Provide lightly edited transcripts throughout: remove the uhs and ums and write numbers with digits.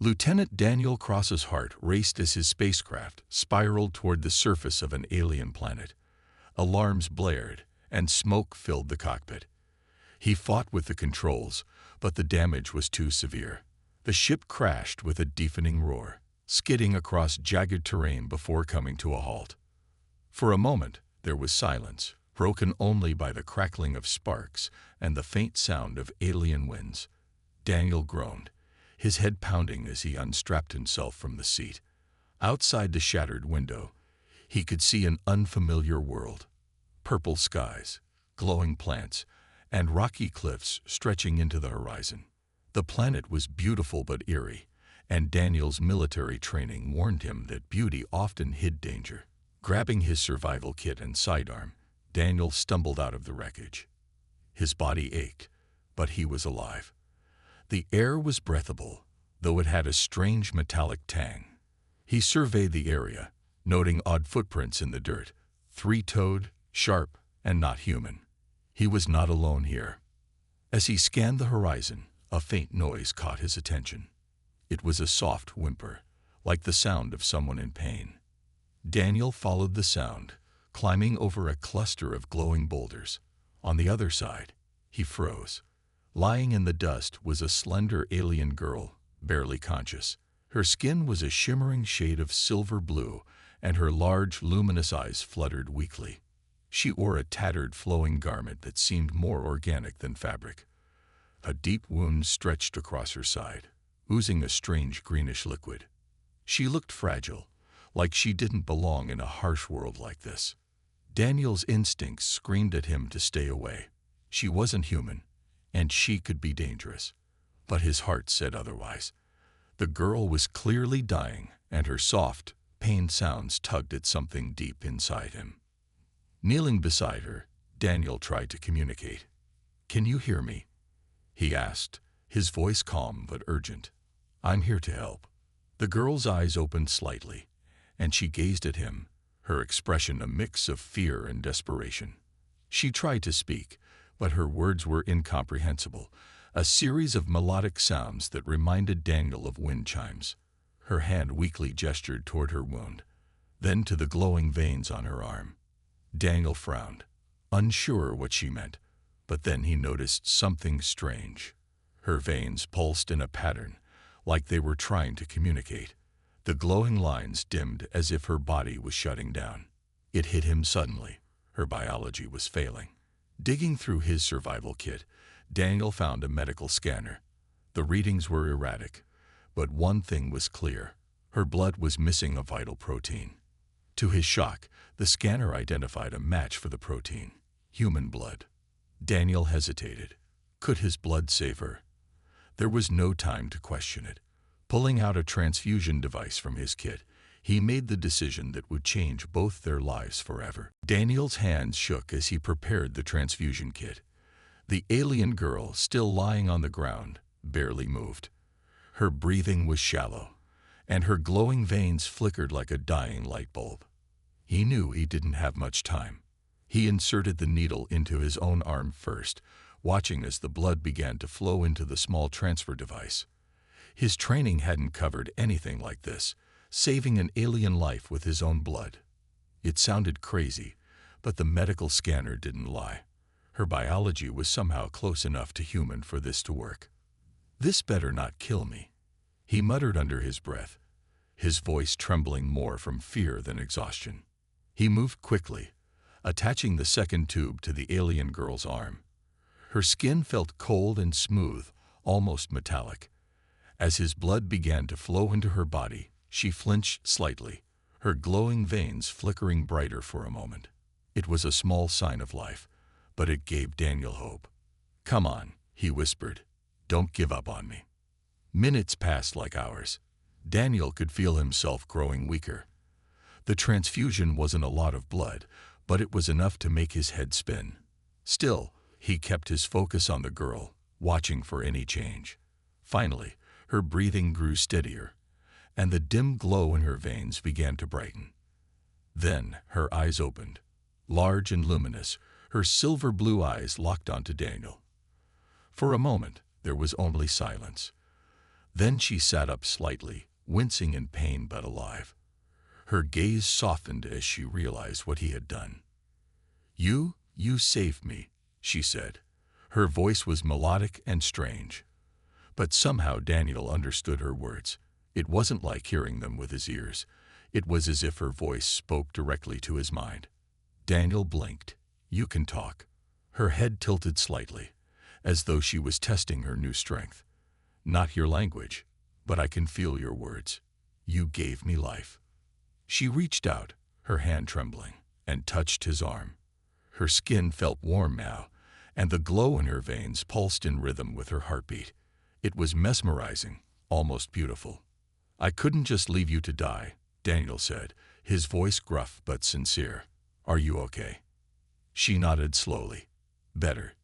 Lieutenant Daniel Cross's heart raced as his spacecraft spiraled toward the surface of an alien planet. Alarms blared, and smoke filled the cockpit. He fought with the controls, but the damage was too severe. The ship crashed with a deafening roar, skidding across jagged terrain before coming to a halt. For a moment, there was silence, broken only by the crackling of sparks and the faint sound of alien winds. Daniel groaned, his head pounding as he unstrapped himself from the seat. Outside the shattered window, he could see an unfamiliar world. Purple skies, glowing plants, and rocky cliffs stretching into the horizon. The planet was beautiful but eerie, and Daniel's military training warned him that beauty often hid danger. Grabbing his survival kit and sidearm, Daniel stumbled out of the wreckage. His body ached, but he was alive. The air was breathable, though it had a strange metallic tang. He surveyed the area, noting odd footprints in the dirt, three-toed, sharp, and not human. He was not alone here. As he scanned the horizon, a faint noise caught his attention. It was a soft whimper, like the sound of someone in pain. Daniel followed the sound, climbing over a cluster of glowing boulders. On the other side, he froze. Lying in the dust was a slender alien girl, barely conscious. Her skin was a shimmering shade of silver blue, and her large, luminous eyes fluttered weakly. She wore a tattered, flowing garment that seemed more organic than fabric. A deep wound stretched across her side, oozing a strange greenish liquid. She looked fragile, like she didn't belong in a harsh world like this. Daniel's instincts screamed at him to stay away. She wasn't human, and she could be dangerous. But his heart said otherwise. The girl was clearly dying, and her soft, pained sounds tugged at something deep inside him. Kneeling beside her, Daniel tried to communicate. "Can you hear me?" he asked, his voice calm but urgent. "I'm here to help." The girl's eyes opened slightly, and she gazed at him, her expression a mix of fear and desperation. She tried to speak, but her words were incomprehensible, a series of melodic sounds that reminded Daniel of wind chimes. Her hand weakly gestured toward her wound, then to the glowing veins on her arm. Daniel frowned, unsure what she meant, but then he noticed something strange. Her veins pulsed in a pattern, like they were trying to communicate. The glowing lines dimmed as if her body was shutting down. It hit him suddenly. Her biology was failing. Digging through his survival kit, Daniel found a medical scanner. The readings were erratic, but one thing was clear. Her blood was missing a vital protein. To his shock, the scanner identified a match for the protein: human blood. Daniel hesitated. Could his blood save her? There was no time to question it. Pulling out a transfusion device from his kit, he made the decision that would change both their lives forever. Daniel's hands shook as he prepared the transfusion kit. The alien girl, still lying on the ground, barely moved. Her breathing was shallow, and her glowing veins flickered like a dying light bulb. He knew he didn't have much time. He inserted the needle into his own arm first, watching as the blood began to flow into the small transfer device. His training hadn't covered anything like this, saving an alien life with his own blood. It sounded crazy, but the medical scanner didn't lie. Her biology was somehow close enough to human for this to work. "This better not kill me," he muttered under his breath, his voice trembling more from fear than exhaustion. He moved quickly, attaching the second tube to the alien girl's arm. Her skin felt cold and smooth, almost metallic. As his blood began to flow into her body, she flinched slightly, her glowing veins flickering brighter for a moment. It was a small sign of life, but it gave Daniel hope. "Come on," he whispered. "Don't give up on me." Minutes passed like hours. Daniel could feel himself growing weaker. The transfusion wasn't a lot of blood, but it was enough to make his head spin. Still, he kept his focus on the girl, watching for any change. Finally, her breathing grew steadier, and the dim glow in her veins began to brighten. Then her eyes opened, large and luminous, her silver blue eyes locked onto Daniel. For a moment, there was only silence. Then she sat up slightly, wincing in pain but alive. Her gaze softened as she realized what he had done. You saved me," she said. Her voice was melodic and strange. But somehow Daniel understood her words. It wasn't like hearing them with his ears. It was as if her voice spoke directly to his mind. Daniel blinked. "You can talk." Her head tilted slightly, as though she was testing her new strength. "Not your language, but I can feel your words. You gave me life." She reached out, her hand trembling, and touched his arm. Her skin felt warm now, and the glow in her veins pulsed in rhythm with her heartbeat. It was mesmerizing, almost beautiful. "I couldn't just leave you to die," Daniel said, his voice gruff but sincere. "Are you okay?" She nodded slowly. "Better.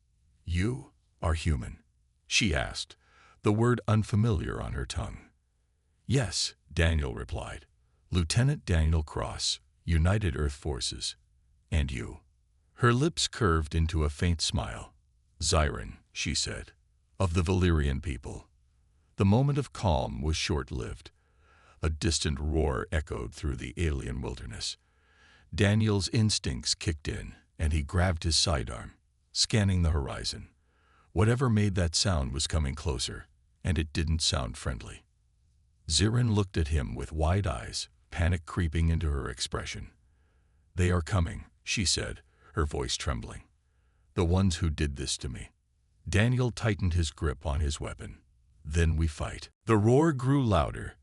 You are human?" she asked, the word unfamiliar on her tongue. "Yes," Daniel replied. "Lieutenant Daniel Cross, United Earth Forces. And you?" Her lips curved into a faint smile. "Xiren," she said, "of the Valyrian people." The moment of calm was short-lived. A distant roar echoed through the alien wilderness. Daniel's instincts kicked in, and he grabbed his sidearm, scanning the horizon. Whatever made that sound was coming closer, and it didn't sound friendly. Xiren looked at him with wide eyes, panic creeping into her expression. "They are coming," she said, her voice trembling. "The ones who did this to me." Daniel tightened his grip on his weapon. "Then we fight." The roar grew louder,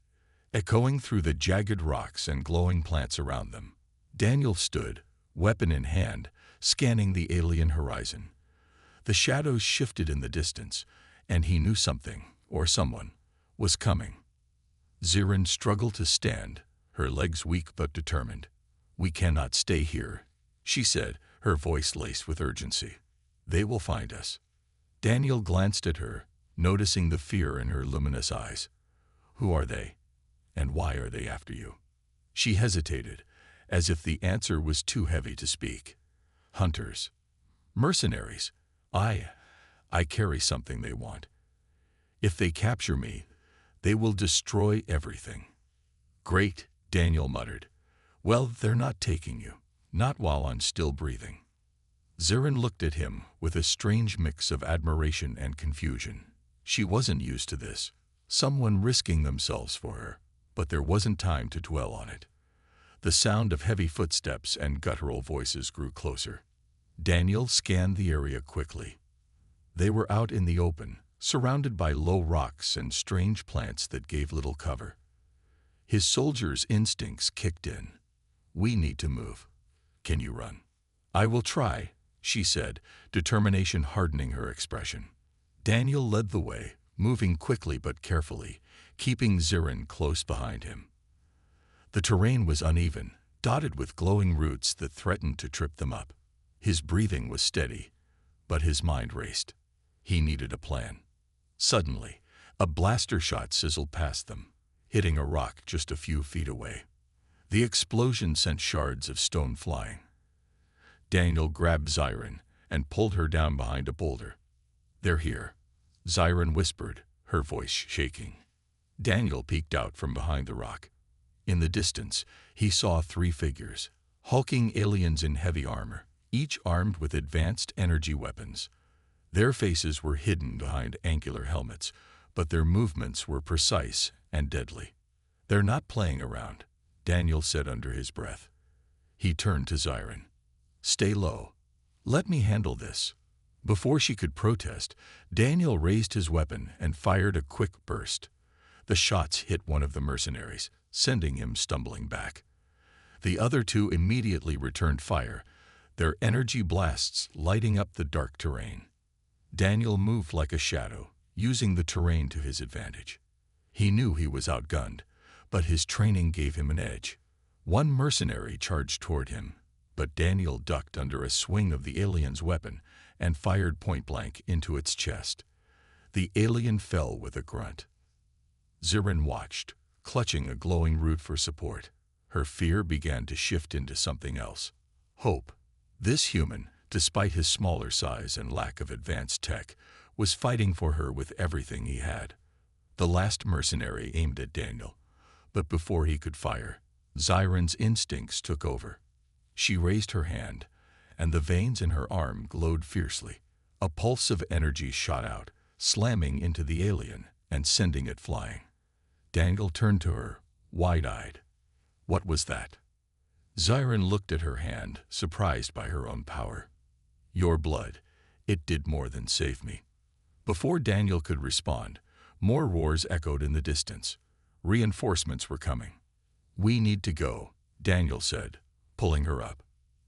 echoing through the jagged rocks and glowing plants around them. Daniel stood, weapon in hand, scanning the alien horizon. The shadows shifted in the distance, and he knew something, or someone, was coming. Xiren struggled to stand, her legs weak but determined. "We cannot stay here," she said, her voice laced with urgency. "They will find us." Daniel glanced at her, noticing the fear in her luminous eyes. "Who are they? And why are they after you?" She hesitated, as if the answer was too heavy to speak. "Hunters. Mercenaries. I carry something they want. If they capture me, they will destroy everything." "Great," Daniel muttered. "Well, they're not taking you. Not while I'm still breathing." Xiren looked at him with a strange mix of admiration and confusion. She wasn't used to this, someone risking themselves for her, but there wasn't time to dwell on it. The sound of heavy footsteps and guttural voices grew closer. Daniel scanned the area quickly. They were out in the open, surrounded by low rocks and strange plants that gave little cover. His soldier's instincts kicked in. "We need to move. Can you run?" "I will try," she said, determination hardening her expression. Daniel led the way, moving quickly but carefully, keeping Xiren close behind him. The terrain was uneven, dotted with glowing roots that threatened to trip them up. His breathing was steady, but his mind raced. He needed a plan. Suddenly, a blaster shot sizzled past them, hitting a rock just a few feet away. The explosion sent shards of stone flying. Daniel grabbed Xiren and pulled her down behind a boulder. "They're here," Xiren whispered, her voice shaking. Daniel peeked out from behind the rock. In the distance, he saw 3 figures, hulking aliens in heavy armor, each armed with advanced energy weapons. Their faces were hidden behind angular helmets, but their movements were precise and deadly. "They're not playing around," Daniel said under his breath. He turned to Xiren. "Stay low. Let me handle this." Before she could protest, Daniel raised his weapon and fired a quick burst. The shots hit one of the mercenaries, sending him stumbling back. The other 2 immediately returned fire, their energy blasts lighting up the dark terrain. Daniel moved like a shadow, using the terrain to his advantage. He knew he was outgunned, but his training gave him an edge. One mercenary charged toward him, but Daniel ducked under a swing of the alien's weapon and fired point-blank into its chest. The alien fell with a grunt. Xiren watched, clutching a glowing root for support. Her fear began to shift into something else. Hope. This human, despite his smaller size and lack of advanced tech, was fighting for her with everything he had. The last mercenary aimed at Daniel, but before he could fire, Xiren's instincts took over. She raised her hand, and the veins in her arm glowed fiercely. A pulse of energy shot out, slamming into the alien and sending it flying. Daniel turned to her, wide-eyed. What was that? Xiren looked at her hand, surprised by her own power. Your blood. It did more than save me. Before Daniel could respond, more roars echoed in the distance. Reinforcements were coming. We need to go, Daniel said, pulling her up.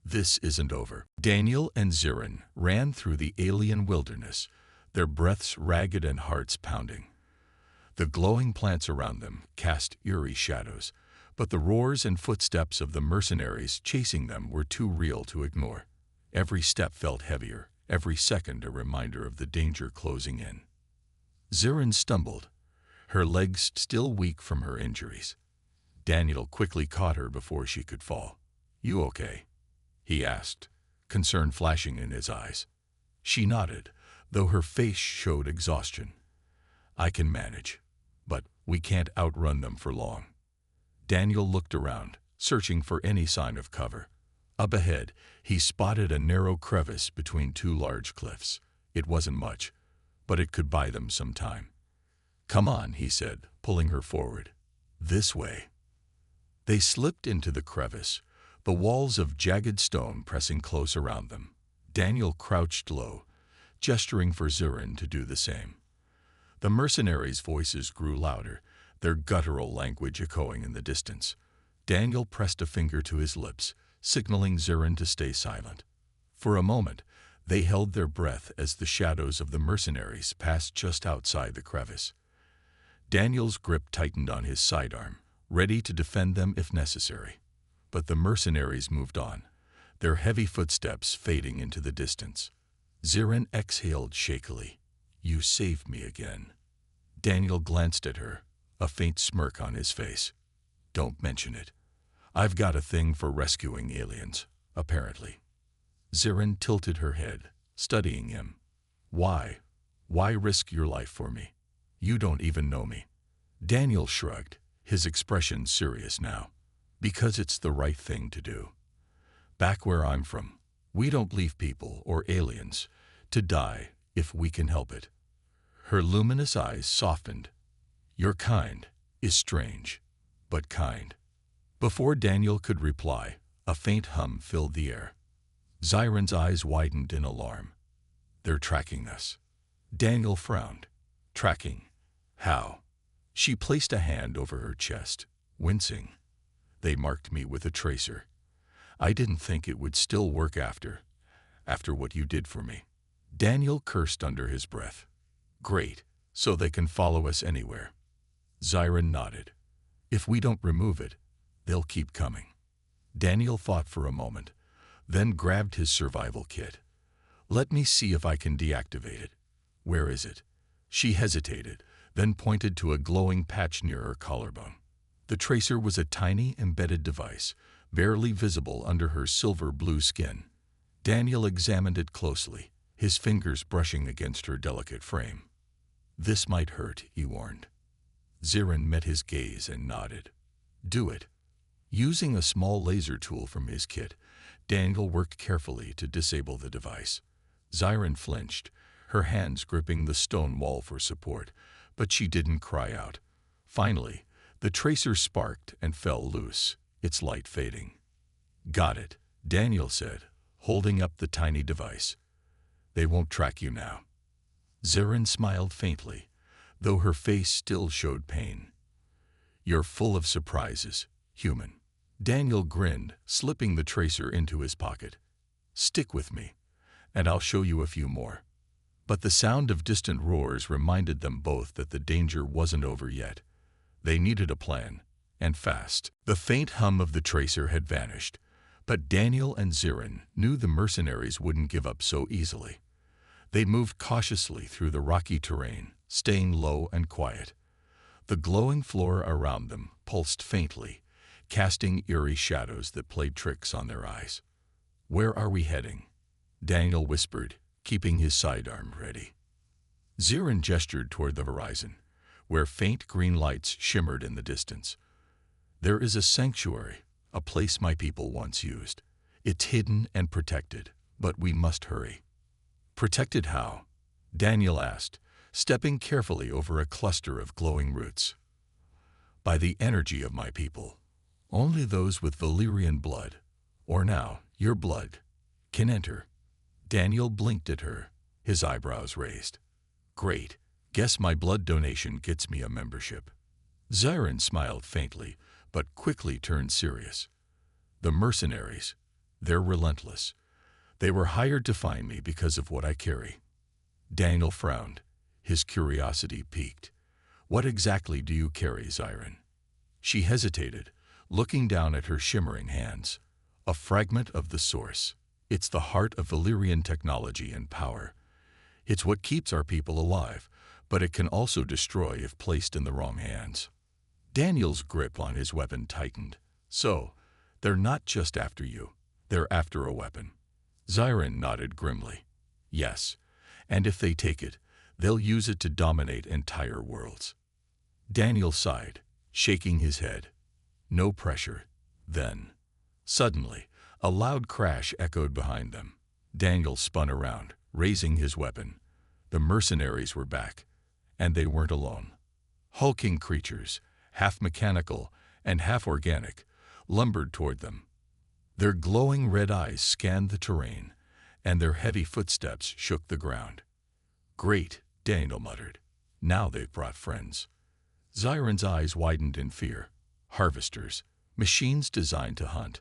This isn't over. Daniel and Xiren ran through the alien wilderness, their breaths ragged and hearts pounding. The glowing plants around them cast eerie shadows, but the roars and footsteps of the mercenaries chasing them were too real to ignore. Every step felt heavier, every second a reminder of the danger closing in. Xiren stumbled, her legs still weak from her injuries. Daniel quickly caught her before she could fall. You okay? He asked, concern flashing in his eyes. She nodded, though her face showed exhaustion. I can manage, but we can't outrun them for long. Daniel looked around, searching for any sign of cover. Up ahead, he spotted a narrow crevice between two large cliffs. It wasn't much, but it could buy them some time. Come on, he said, pulling her forward. This way. They slipped into the crevice, the walls of jagged stone pressing close around them. Daniel crouched low, gesturing for Xiren to do the same. The mercenaries' voices grew louder, their guttural language echoing in the distance. Daniel pressed a finger to his lips, signaling Xiren to stay silent. For a moment, they held their breath as the shadows of the mercenaries passed just outside the crevice. Daniel's grip tightened on his sidearm, ready to defend them if necessary. But the mercenaries moved on, their heavy footsteps fading into the distance. Xiren exhaled shakily. You saved me again. Daniel glanced at her, a faint smirk on his face. Don't mention it. I've got a thing for rescuing aliens, apparently. Xiren tilted her head, studying him. Why? Why risk your life for me? You don't even know me. Daniel shrugged, his expression serious now. Because it's the right thing to do. Back where I'm from, we don't leave people or aliens to die if we can help it. Her luminous eyes softened. Your kind is strange, but kind. Before Daniel could reply, a faint hum filled the air. Xiren's eyes widened in alarm. They're tracking us. Daniel frowned. Tracking? How? She placed a hand over her chest, wincing. They marked me with a tracer. I didn't think it would still work after what you did for me. Daniel cursed under his breath. Great, so they can follow us anywhere. Xiren nodded. If we don't remove it, they'll keep coming. Daniel thought for a moment, then grabbed his survival kit. Let me see if I can deactivate it. Where is it? She hesitated, then pointed to a glowing patch near her collarbone. The tracer was a tiny, embedded device, barely visible under her silver-blue skin. Daniel examined it closely, his fingers brushing against her delicate frame. This might hurt, he warned. Xiren met his gaze and nodded. Do it. Using a small laser tool from his kit, Daniel worked carefully to disable the device. Xiren flinched, her hands gripping the stone wall for support, but she didn't cry out. Finally, the tracer sparked and fell loose, its light fading. Got it, Daniel said, holding up the tiny device. They won't track you now. Xiren smiled faintly, though her face still showed pain. You're full of surprises, human. Daniel grinned, slipping the tracer into his pocket. Stick with me, and I'll show you a few more. But the sound of distant roars reminded them both that the danger wasn't over yet. They needed a plan, and fast. The faint hum of the tracer had vanished, but Daniel and Xiren knew the mercenaries wouldn't give up so easily. They moved cautiously through the rocky terrain, staying low and quiet. The glowing floor around them pulsed faintly, casting eerie shadows that played tricks on their eyes. Where are we heading? Daniel whispered, keeping his sidearm ready. Xiren gestured toward the horizon. where faint green lights shimmered in the distance. There is a sanctuary, a place my people once used. It's hidden and protected, but we must hurry. Protected how? Daniel asked, stepping carefully over a cluster of glowing roots. By the energy of my people. Only those with Valyrian blood, or now your blood, can enter. Daniel blinked at her, his eyebrows raised. Great. Guess my blood donation gets me a membership. Xiren smiled faintly, but quickly turned serious. The mercenaries, they're relentless. They were hired to find me because of what I carry. Daniel frowned, his curiosity piqued. What exactly do you carry, Xiren? She hesitated, looking down at her shimmering hands. A fragment of the source. It's the heart of Valyrian technology and power. It's what keeps our people alive, but it can also destroy if placed in the wrong hands. Daniel's grip on his weapon tightened. So, they're not just after you, they're after a weapon. Xiren nodded grimly. Yes, and if they take it, they'll use it to dominate entire worlds. Daniel sighed, shaking his head. No pressure. Then, suddenly, a loud crash echoed behind them. Daniel spun around, raising his weapon. The mercenaries were back, and they weren't alone. Hulking creatures, half mechanical and half organic, lumbered toward them. Their glowing red eyes scanned the terrain, and their heavy footsteps shook the ground. Great, Daniel muttered. Now they've brought friends. Xiren's eyes widened in fear. Harvesters, machines designed to hunt.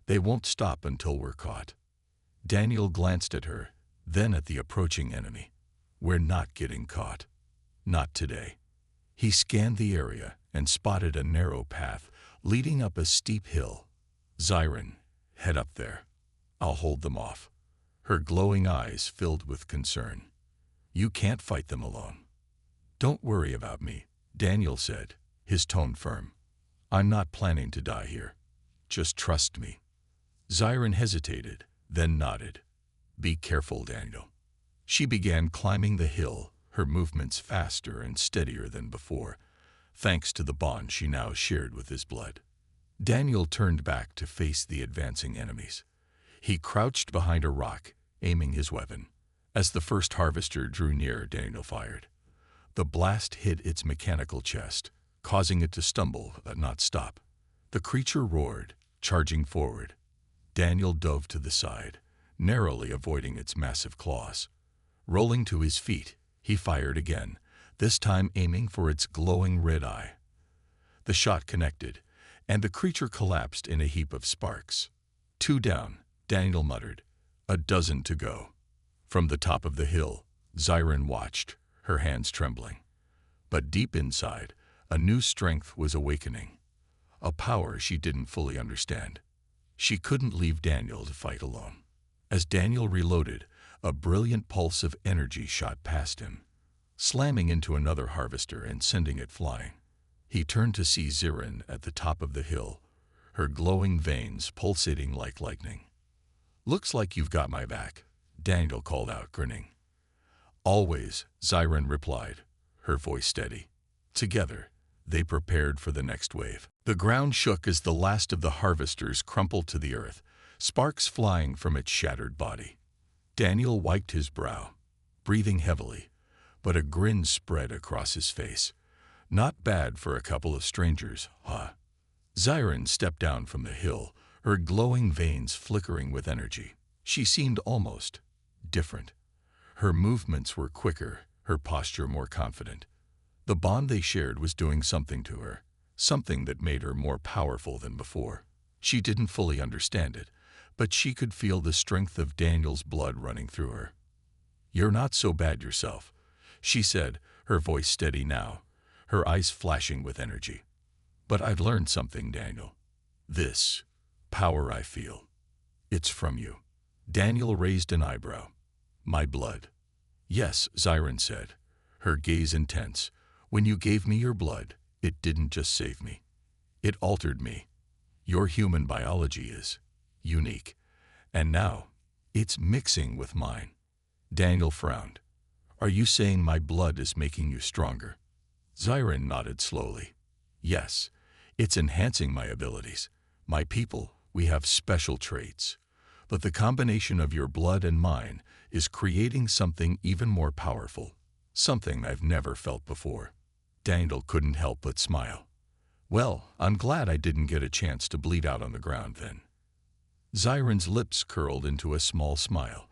They won't stop until we're caught. Daniel glanced at her, then at the approaching enemy. We're not getting caught. Not today. He scanned the area and spotted a narrow path leading up a steep hill. Xiren, head up there. I'll hold them off. Her glowing eyes filled with concern. You can't fight them alone. Don't worry about me, Daniel said, his tone firm. I'm not planning to die here. Just trust me. Xiren hesitated, then nodded. Be careful, Daniel. She began climbing the hill, her movements faster and steadier than before, thanks to the bond she now shared with his blood. Daniel turned back to face the advancing enemies. He crouched behind a rock, aiming his weapon. As the first harvester drew near, Daniel fired. The blast hit its mechanical chest, causing it to stumble but not stop. The creature roared, charging forward. Daniel dove to the side, narrowly avoiding its massive claws. Rolling to his feet, he fired again, this time aiming for its glowing red eye. The shot connected, and the creature collapsed in a heap of sparks. 2 down, Daniel muttered. 12 to go. From the top of the hill, Xiren watched, her hands trembling. But deep inside, a new strength was awakening. A power she didn't fully understand. She couldn't leave Daniel to fight alone. As Daniel reloaded, a brilliant pulse of energy shot past him, slamming into another harvester and sending it flying. He turned to see Xiren at the top of the hill, her glowing veins pulsating like lightning. Looks like you've got my back, Daniel called out, grinning. Always, Xiren replied, her voice steady. Together, they prepared for the next wave. The ground shook as the last of the harvesters crumpled to the earth, sparks flying from its shattered body. Daniel wiped his brow, breathing heavily, but a grin spread across his face. Not bad for a couple of strangers, huh? Xiren stepped down from the hill, her glowing veins flickering with energy. She seemed almost different. Her movements were quicker, her posture more confident. The bond they shared was doing something to her, something that made her more powerful than before. She didn't fully understand it, but she could feel the strength of Daniel's blood running through her. You're not so bad yourself, she said, her voice steady now, her eyes flashing with energy. But I've learned something, Daniel. This power I feel, it's from you. Daniel raised an eyebrow. My blood. Yes, Xiren said, her gaze intense. When you gave me your blood, it didn't just save me. It altered me. Your human biology is unique. And now, it's mixing with mine. Daniel frowned. Are you saying my blood is making you stronger? Zyron nodded slowly. Yes, it's enhancing my abilities. My people, we have special traits. But the combination of your blood and mine is creating something even more powerful. Something I've never felt before. Daniel couldn't help but smile. Well, I'm glad I didn't get a chance to bleed out on the ground then. Zyron's lips curled into a small smile,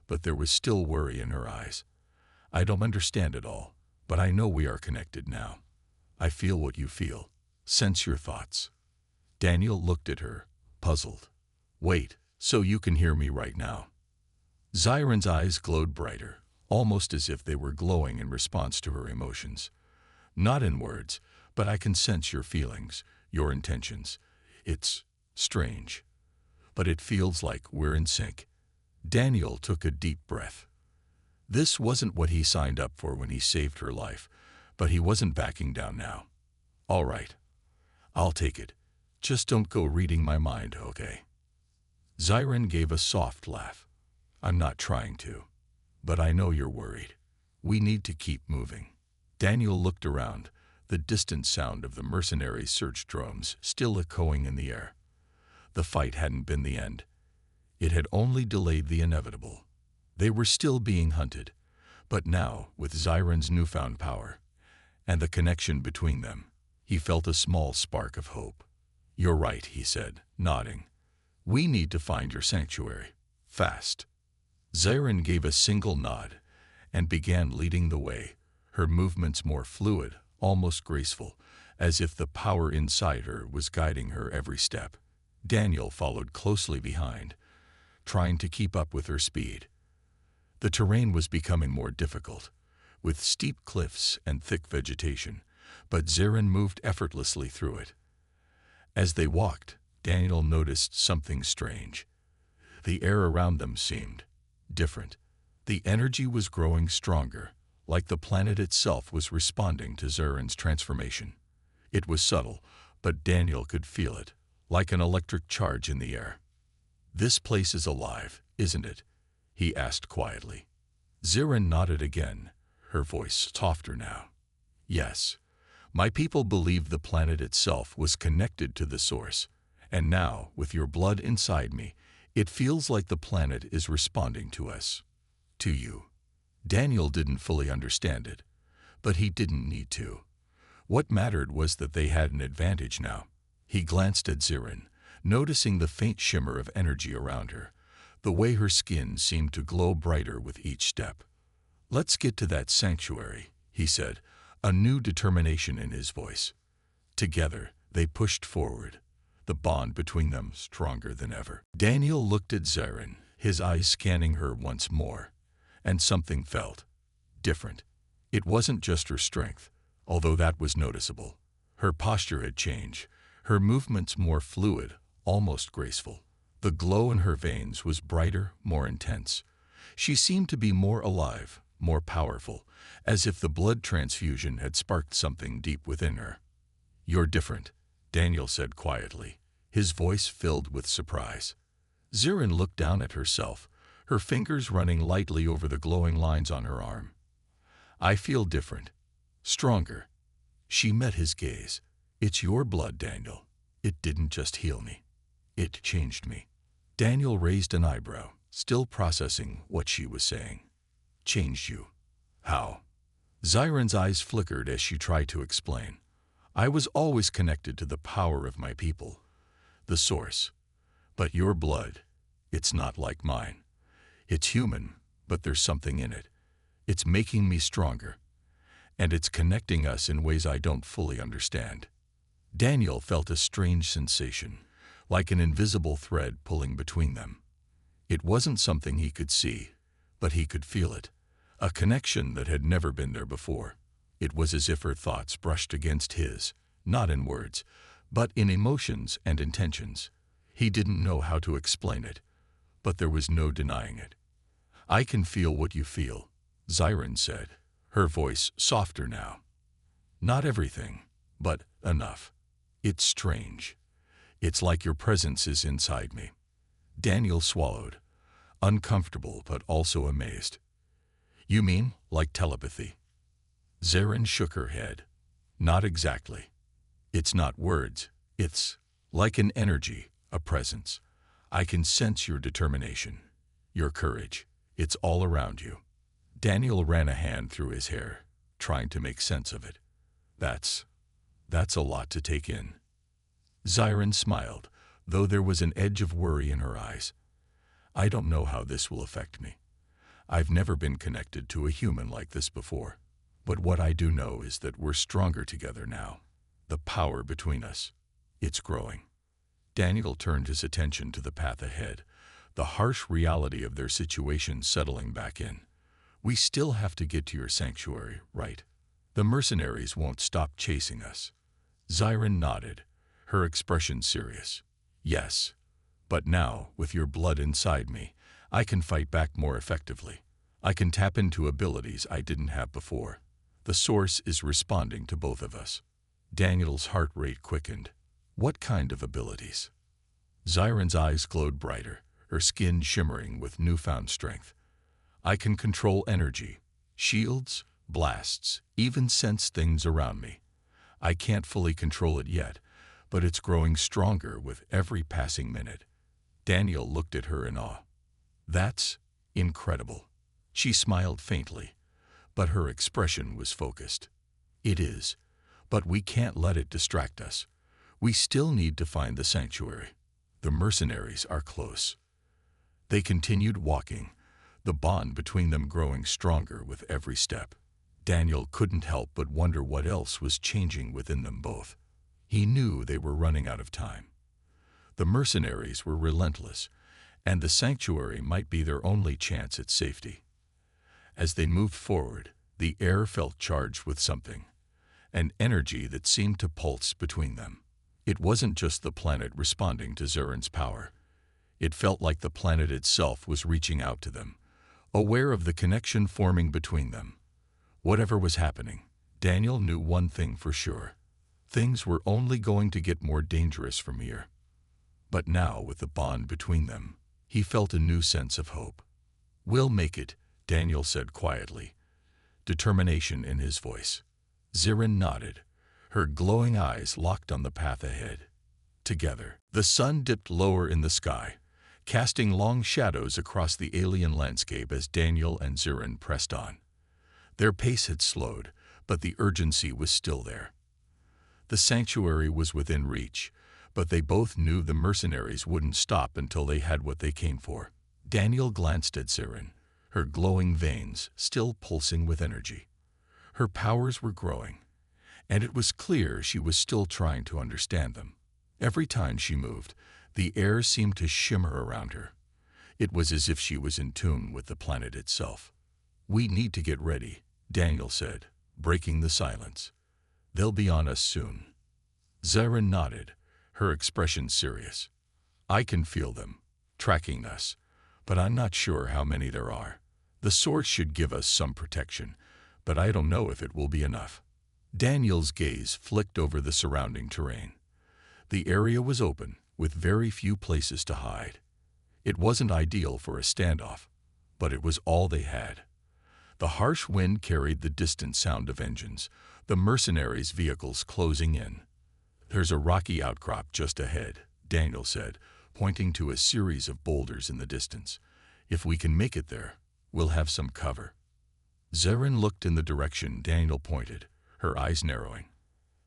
but there was still worry in her eyes. I don't understand it all, but I know we are connected now. I feel what you feel. Sense your thoughts. Daniel looked at her, puzzled. Wait, so you can hear me right now? Zyron's eyes glowed brighter, almost as if they were glowing in response to her emotions. Not in words, but I can sense your feelings, your intentions. It's strange, but it feels like we're in sync. Daniel took a deep breath. This wasn't what he signed up for when he saved her life, but he wasn't backing down now. All right, I'll take it. Just don't go reading my mind, okay? Zyron gave a soft laugh. I'm not trying to, but I know you're worried. We need to keep moving. Daniel looked around, the distant sound of the mercenary search drones still echoing in the air. The fight hadn't been the end. It had only delayed the inevitable. They were still being hunted, but now, with Zyron's newfound power and the connection between them, he felt a small spark of hope. You're right, he said, nodding. We need to find your sanctuary. Fast. Zyron gave a single nod and began leading the way, her movements more fluid, almost graceful, as if the power inside her was guiding her every step. Daniel followed closely behind, trying to keep up with her speed. The terrain was becoming more difficult, with steep cliffs and thick vegetation, but Zyron moved effortlessly through it. As they walked, Daniel noticed something strange. The air around them seemed different. The energy was growing stronger, like the planet itself was responding to Zyron's transformation. It was subtle, but Daniel could feel it, like an electric charge in the air. This place is alive, isn't it? He asked quietly. Zyron nodded again, her voice softer now. Yes. My people believed the planet itself was connected to the source, and now, with your blood inside me, it feels like the planet is responding to us. To you. Daniel didn't fully understand it, but he didn't need to. What mattered was that they had an advantage now. He glanced at Zyron, noticing the faint shimmer of energy around her, the way her skin seemed to glow brighter with each step. Let's get to that sanctuary, he said, a new determination in his voice. Together, they pushed forward, the bond between them stronger than ever. Daniel looked at Zyron, his eyes scanning her once more, and something felt different. It wasn't just her strength, although that was noticeable. Her posture had changed, her movements more fluid, almost graceful. The glow in her veins was brighter, more intense. She seemed to be more alive, more powerful, as if the blood transfusion had sparked something deep within her. You're different, Daniel said quietly, his voice filled with surprise. Zyron looked down at herself, her fingers running lightly over the glowing lines on her arm. I feel different, stronger. She met his gaze. It's your blood, Daniel. It didn't just heal me. It changed me. Daniel raised an eyebrow, still processing what she was saying. Changed you. How? Zyron's eyes flickered as she tried to explain. I was always connected to the power of my people, the source. But your blood, it's not like mine. It's human, but there's something in it. It's making me stronger, and it's connecting us in ways I don't fully understand. Daniel felt a strange sensation, like an invisible thread pulling between them. It wasn't something he could see, but he could feel it, a connection that had never been there before. It was as if her thoughts brushed against his, not in words, but in emotions and intentions. He didn't know how to explain it, but there was no denying it. I can feel what you feel, Zyron said, her voice softer now. Not everything, but enough. It's strange. It's like your presence is inside me. Daniel swallowed, uncomfortable but also amazed. You mean like telepathy? Zyron shook her head. Not exactly. It's not words. It's like an energy, a presence. I can sense your determination, your courage. It's all around you. Daniel ran a hand through his hair, trying to make sense of it. That's a lot to take in. Zyron smiled, though there was an edge of worry in her eyes. I don't know how this will affect me. I've never been connected to a human like this before. But what I do know is that we're stronger together now. The power between us, it's growing. Daniel turned his attention to the path ahead, the harsh reality of their situation settling back in. We still have to get to your sanctuary, right? The mercenaries won't stop chasing us. Zyron nodded, her expression serious. Yes, but now, with your blood inside me, I can fight back more effectively. I can tap into abilities I didn't have before. The source is responding to both of us. Daniel's heart rate quickened. What kind of abilities? Zyron's eyes glowed brighter, her skin shimmering with newfound strength. I can control energy, shields, blasts, even sense things around me. I can't fully control it yet, but it's growing stronger with every passing minute. Daniel looked at her in awe. That's incredible. She smiled faintly, but her expression was focused. It is, but we can't let it distract us. We still need to find the sanctuary. The mercenaries are close. They continued walking, the bond between them growing stronger with every step. Daniel couldn't help but wonder what else was changing within them both. He knew they were running out of time. The mercenaries were relentless, and the sanctuary might be their only chance at safety. As they moved forward, the air felt charged with something, an energy that seemed to pulse between them. It wasn't just the planet responding to Zyron's power. It felt like the planet itself was reaching out to them, aware of the connection forming between them. Whatever was happening, Daniel knew one thing for sure. Things were only going to get more dangerous from here. But now, with the bond between them, he felt a new sense of hope. We'll make it, Daniel said quietly, determination in his voice. Zyron nodded, her glowing eyes locked on the path ahead. Together, the sun dipped lower in the sky, casting long shadows across the alien landscape as Daniel and Zyron pressed on. Their pace had slowed, but the urgency was still there. The sanctuary was within reach, but they both knew the mercenaries wouldn't stop until they had what they came for. Daniel glanced at Zyron, her glowing veins still pulsing with energy. Her powers were growing, and it was clear she was still trying to understand them. Every time she moved, the air seemed to shimmer around her. It was as if she was in tune with the planet itself. We need to get ready, Daniel said, breaking the silence. They'll be on us soon. Zyron nodded, her expression serious. I can feel them, tracking us, but I'm not sure how many there are. The source should give us some protection, but I don't know if it will be enough. Daniel's gaze flicked over the surrounding terrain. The area was open, with very few places to hide. It wasn't ideal for a standoff, but it was all they had. The harsh wind carried the distant sound of engines, the mercenaries' vehicles closing in. There's a rocky outcrop just ahead, Daniel said, pointing to a series of boulders in the distance. If we can make it there, we'll have some cover. Zyron looked in the direction Daniel pointed, her eyes narrowing.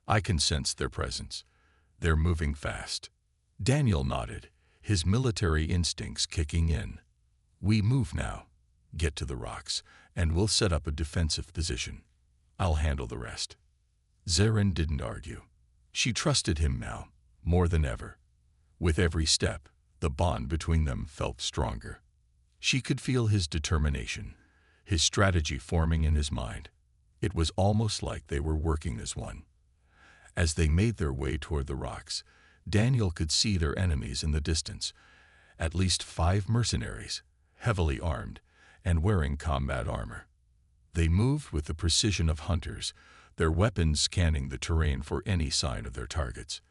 I can sense their presence. They're moving fast. Daniel nodded, his military instincts kicking in. We move now. Get to the rocks, and we'll set up a defensive position. I'll handle the rest. Zyron didn't argue. She trusted him now, more than ever. With every step, the bond between them felt stronger. She could feel his determination, his strategy forming in his mind. It was almost like they were working as one. As they made their way toward the rocks, Daniel could see their enemies in the distance, at least 5 mercenaries, heavily armed and wearing combat armor. They moved with the precision of hunters, their weapons scanning the terrain for any sign of their targets.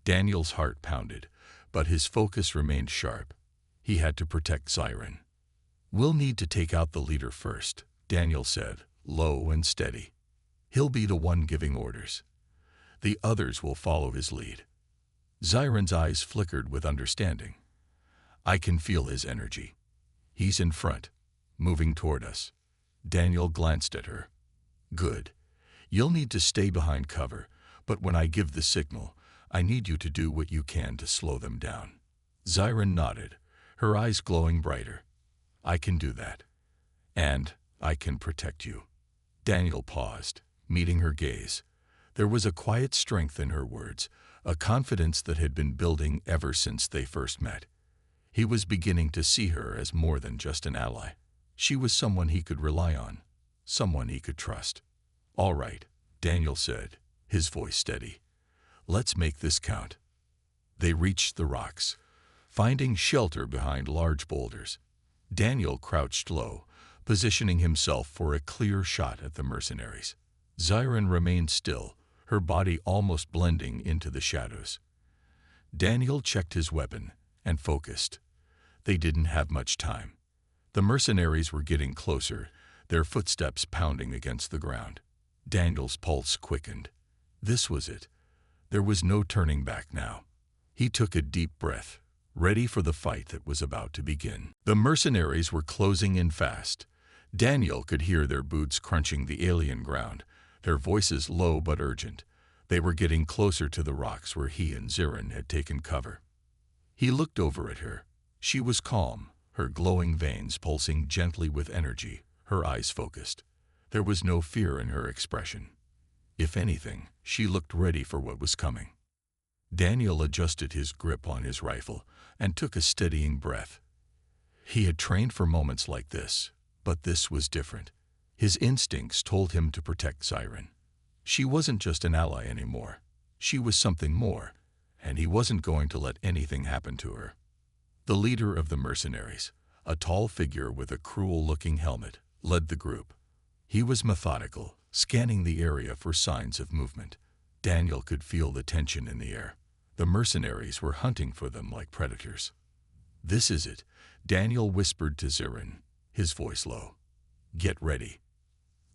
Daniel's heart pounded, but his focus remained sharp. He had to protect Zyron. We'll need to take out the leader first, Daniel said, low and steady. He'll be the one giving orders. The others will follow his lead. Zyron's eyes flickered with understanding. I can feel his energy. He's in front, moving toward us. Daniel glanced at her. Good. You'll need to stay behind cover, but when I give the signal, I need you to do what you can to slow them down. Zyron nodded, her eyes glowing brighter. I can do that. And I can protect you. Daniel paused, meeting her gaze. There was a quiet strength in her words, a confidence that had been building ever since they first met. He was beginning to see her as more than just an ally. She was someone he could rely on, someone he could trust. All right, Daniel said, his voice steady. Let's make this count. They reached the rocks, finding shelter behind large boulders. Daniel crouched low, positioning himself for a clear shot at the mercenaries. Zyron remained still, her body almost blending into the shadows. Daniel checked his weapon and focused. They didn't have much time. The mercenaries were getting closer, their footsteps pounding against the ground. Daniel's pulse quickened. This was it. There was no turning back now. He took a deep breath, ready for the fight that was about to begin. The mercenaries were closing in fast. Daniel could hear their boots crunching the alien ground, their voices low but urgent. They were getting closer to the rocks where he and Zyron had taken cover. He looked over at her. She was calm, her glowing veins pulsing gently with energy, her eyes focused. There was no fear in her expression. If anything, she looked ready for what was coming. Daniel adjusted his grip on his rifle and took a steadying breath. He had trained for moments like this, but this was different. His instincts told him to protect Zyron. She wasn't just an ally anymore. She was something more, and he wasn't going to let anything happen to her. The leader of the mercenaries, a tall figure with a cruel-looking helmet, led the group. He was methodical, scanning the area for signs of movement. Daniel could feel the tension in the air. The mercenaries were hunting for them like predators. This is it, Daniel whispered to Zyron, his voice low. Get ready.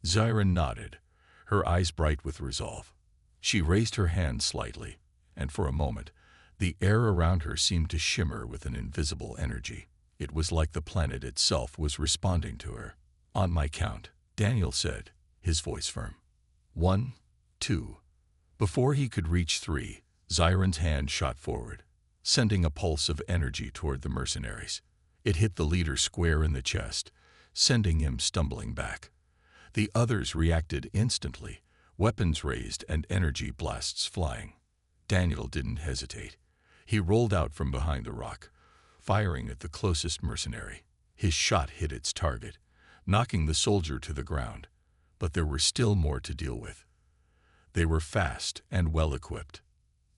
Zyron nodded, her eyes bright with resolve. She raised her hand slightly, and for a moment, the air around her seemed to shimmer with an invisible energy. It was like the planet itself was responding to her. On my count, Daniel said, his voice firm. 1, 2. Before he could reach 3, Zyron's hand shot forward, sending a pulse of energy toward the mercenaries. It hit the leader square in the chest, sending him stumbling back. The others reacted instantly, weapons raised and energy blasts flying. Daniel didn't hesitate. He rolled out from behind the rock, firing at the closest mercenary. His shot hit its target, knocking the soldier to the ground, but there were still more to deal with. They were fast and well-equipped.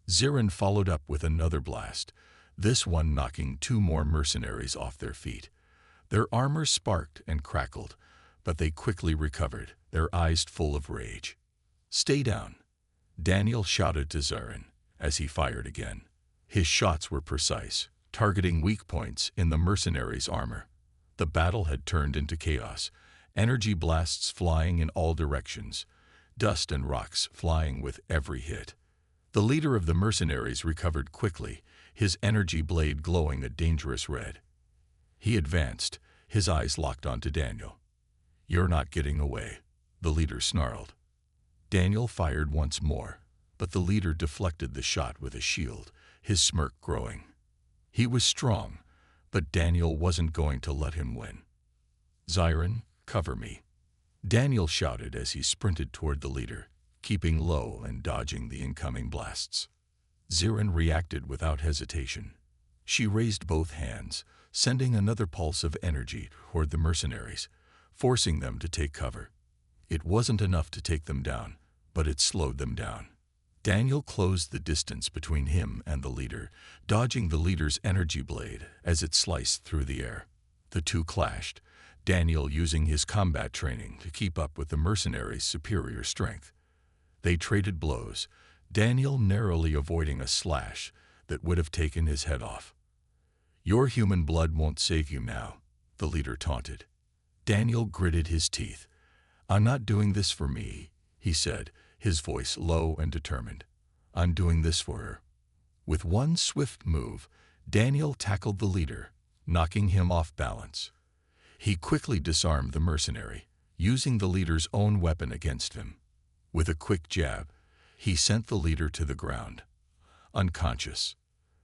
Zyron followed up with another blast, this one knocking 2 more mercenaries off their feet. Their armor sparked and crackled, but they quickly recovered, their eyes full of rage. Stay down, Daniel shouted to Zyron as he fired again. His shots were precise, targeting weak points in the mercenaries' armor. The battle had turned into chaos, energy blasts flying in all directions, dust and rocks flying with every hit. The leader of the mercenaries recovered quickly, his energy blade glowing a dangerous red. He advanced, his eyes locked onto Daniel. You're not getting away, the leader snarled. Daniel fired once more, but the leader deflected the shot with a shield, his smirk growing. He was strong, but Daniel wasn't going to let him win. Zyron, cover me, Daniel shouted as he sprinted toward the leader, keeping low and dodging the incoming blasts. Zyron reacted without hesitation. She raised both hands, sending another pulse of energy toward the mercenaries, forcing them to take cover. It wasn't enough to take them down, but it slowed them down. Daniel closed the distance between him and the leader, dodging the leader's energy blade as it sliced through the air. The two clashed, Daniel using his combat training to keep up with the mercenaries' superior strength. They traded blows, Daniel narrowly avoiding a slash that would have taken his head off. Your human blood won't save you now, the leader taunted. Daniel gritted his teeth. I'm not doing this for me, he said, his voice low and determined. "I'm doing this for her." With one swift move, Daniel tackled the leader, knocking him off balance. He quickly disarmed the mercenary, using the leader's own weapon against him. With a quick jab, he sent the leader to the ground, unconscious.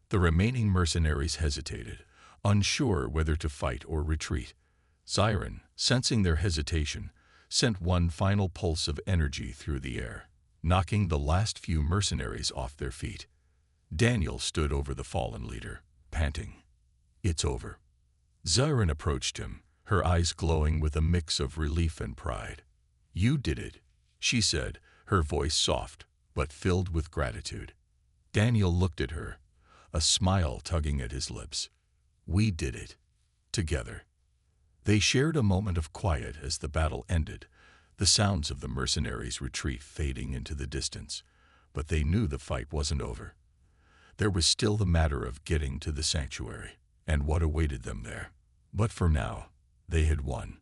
The remaining mercenaries hesitated, unsure whether to fight or retreat. Xiren, sensing their hesitation, sent one final pulse of energy through the air, knocking the last few mercenaries off their feet. Daniel stood over the fallen leader, panting. "It's over." Xiren approached him, her eyes glowing with a mix of relief and pride. "You did it," she said, her voice soft, but filled with gratitude. Daniel looked at her, a smile tugging at his lips. "We did it. Together." They shared a moment of quiet as the battle ended, the sounds of the mercenaries' retreat fading into the distance. But they knew the fight wasn't over. There was still the matter of getting to the sanctuary, and what awaited them there. But for now, they had won.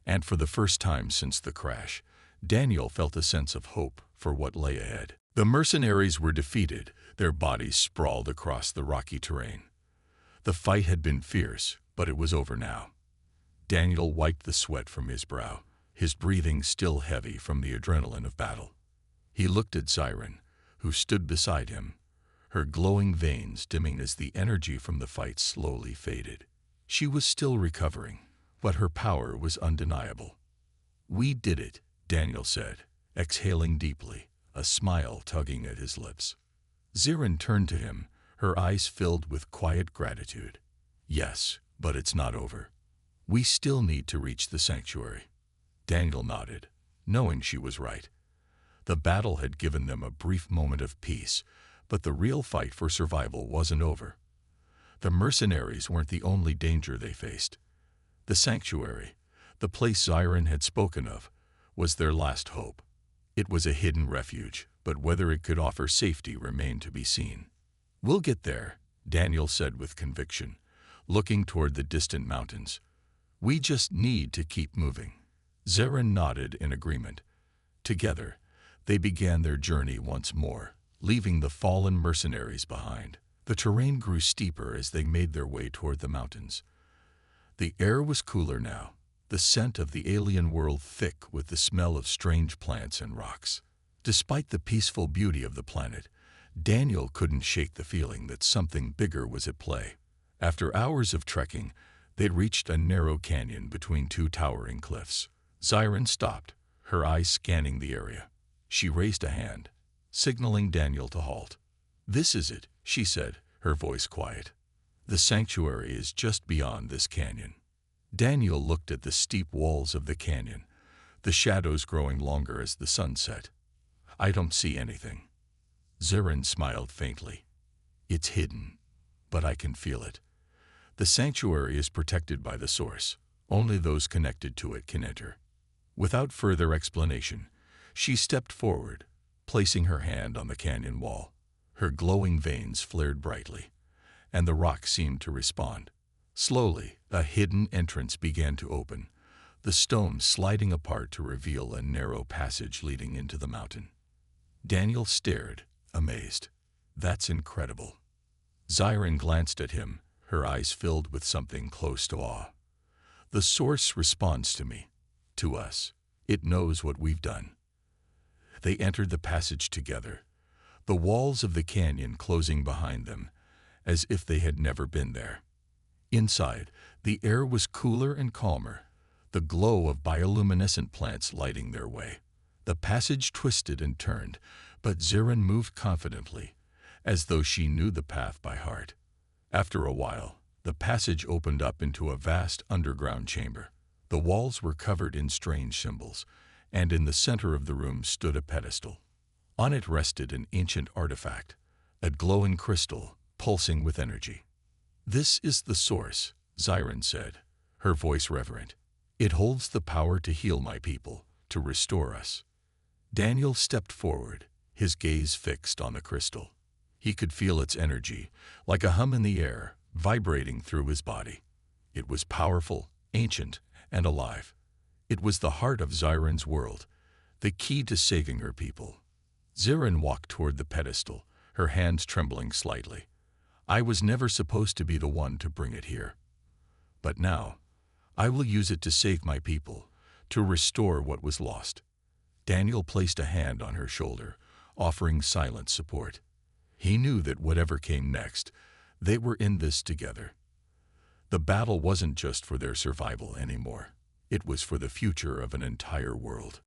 And for the first time since the crash, Daniel felt a sense of hope for what lay ahead. The mercenaries were defeated, their bodies sprawled across the rocky terrain. The fight had been fierce, but it was over now. Daniel wiped the sweat from his brow, his breathing still heavy from the adrenaline of battle. He looked at Xiren, who stood beside him, her glowing veins dimming as the energy from the fight slowly faded. She was still recovering, but her power was undeniable. "We did it," Daniel said, exhaling deeply, a smile tugging at his lips. Xiren turned to him, her eyes filled with quiet gratitude. "Yes, but it's not over. We still need to reach the sanctuary." Daniel nodded, knowing she was right. The battle had given them a brief moment of peace, but the real fight for survival wasn't over. The mercenaries weren't the only danger they faced. The sanctuary, the place Xiren had spoken of, was their last hope. It was a hidden refuge, but whether it could offer safety remained to be seen. "We'll get there," Daniel said with conviction, looking toward the distant mountains. "We just need to keep moving." Xiren nodded in agreement. Together, they began their journey once more, leaving the fallen mercenaries behind. The terrain grew steeper as they made their way toward the mountains. The air was cooler now, the scent of the alien world thick with the smell of strange plants and rocks. Despite the peaceful beauty of the planet, Daniel couldn't shake the feeling that something bigger was at play. After hours of trekking, they'd reached a narrow canyon between two towering cliffs. Xiren stopped, her eyes scanning the area. She raised a hand, signaling Daniel to halt. "This is it," she said, her voice quiet. "The sanctuary is just beyond this canyon." Daniel looked at the steep walls of the canyon, the shadows growing longer as the sun set. "I don't see anything." Xiren smiled faintly. "It's hidden, but I can feel it. The sanctuary is protected by the source. Only those connected to it can enter." Without further explanation, she stepped forward, placing her hand on the canyon wall. Her glowing veins flared brightly, and the rock seemed to respond. Slowly, a hidden entrance began to open, the stone sliding apart to reveal a narrow passage leading into the mountain. Daniel stared, amazed. "That's incredible." Xiren glanced at him, her eyes filled with something close to awe. "The source responds to me, to us. It knows what we've done." They entered the passage together, the walls of the canyon closing behind them, as if they had never been there. Inside, the air was cooler and calmer, the glow of bioluminescent plants lighting their way. The passage twisted and turned, but Xiren moved confidently, as though she knew the path by heart. After a while, the passage opened up into a vast underground chamber. The walls were covered in strange symbols, and in the center of the room stood a pedestal. On it rested an ancient artifact, a glowing crystal pulsing with energy. "This is the source," Xiren said, her voice reverent. "It holds the power to heal my people, to restore us." Daniel stepped forward, his gaze fixed on the crystal. He could feel its energy, like a hum in the air, vibrating through his body. It was powerful, ancient, and alive. It was the heart of Xiren's world, the key to saving her people. Zarin walked toward the pedestal, her hands trembling slightly. I was never supposed to be the one to bring it here. But now, I will use it to save my people, to restore what was lost. Daniel placed a hand on her shoulder, offering silent support. He knew that whatever came next, they were in this together. The battle wasn't just for their survival anymore. It was for the future of an entire world.